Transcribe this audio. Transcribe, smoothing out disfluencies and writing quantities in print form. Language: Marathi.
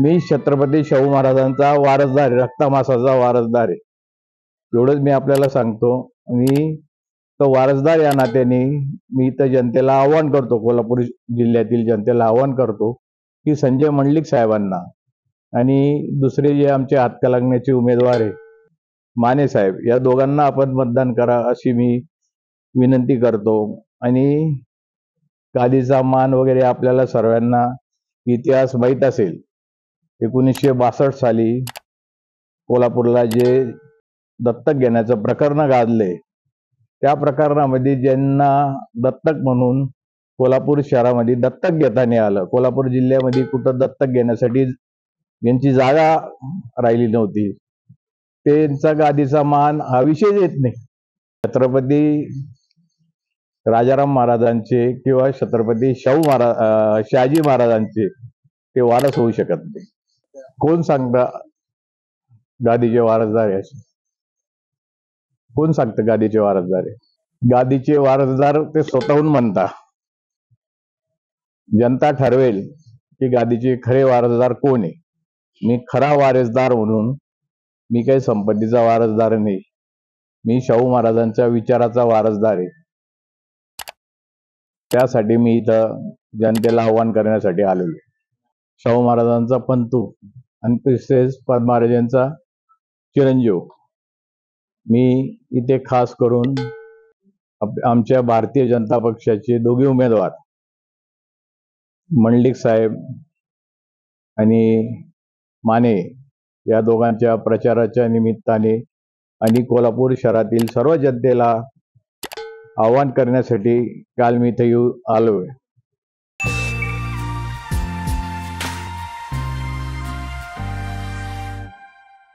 मी छत्रपती शाहू महाराजांचा वारसदार आहे, रक्तामासाचा वारसदार आहे. एवढंच मी आपल्याला सांगतो. आणि तो वारसदार या नात्याने मी तर जनतेला आव्हान करतो, कोल्हापूर जिल्ह्यातील जनतेला आव्हान करतो की संजय मंडलिक साहेबांना आणि दुसरे जे आमचे हातकणंगल्याचे उमेदवार आहे माने साहेब, या दोघांना आपण मतदान करा अशी मी विनंती करतो. आणि गादीचा मान वगैरे आपल्याला सर्वांना इतिहास माहीत असेल. 1962 साली कोल्हापूरला जे दत्तक घेण्याचं प्रकरण गाजले, त्या प्रकरणामध्ये ज्यांना दत्तक म्हणून कोल्हापूर शहरामध्ये दत्तक घेता नाही आलं, कोल्हापूर जिल्ह्यामध्ये कुठं दत्तक घेण्यासाठी यांची जागा राहिली नव्हती, त्यांचा गादीचा मान हा विषय येत नाही. छत्रपती राजाराम महाराजांचे किंवा छत्रपती शहाजी महाराजांचे ते वारस होऊ शकत नाही. कोण सांगता गादीचे वारसदार आहे? कोण सांगतं गादीचे वारसदार आहे? गादीचे वारसदार ते स्वतःहून म्हणता. जनता ठरवेल की गादीचे खरे वारसदार कोण आहे. मी खरा वारसदार म्हणून मी काही संपत्तीचा वारसदार नाही. मी शाहू महाराजांच्या विचाराचा वारसदार आहे. त्यासाठी मी इथं जनतेला आव्हान करण्यासाठी आलेलो आहे. शाहू महाराजांचा पंतू आणि तसेच महाराजांचा चिरंजीव मी इथे खास करून आमच्या भारतीय जनता पक्षाचे दोघे उमेदवार मंडलिक साहेब आणि माने या दोघांच्या प्रचाराच्या निमित्ताने आणि कोल्हापूर शहरातील सर्व जनतेला आवाहन करण्यासाठी काल मी इथे आलोय.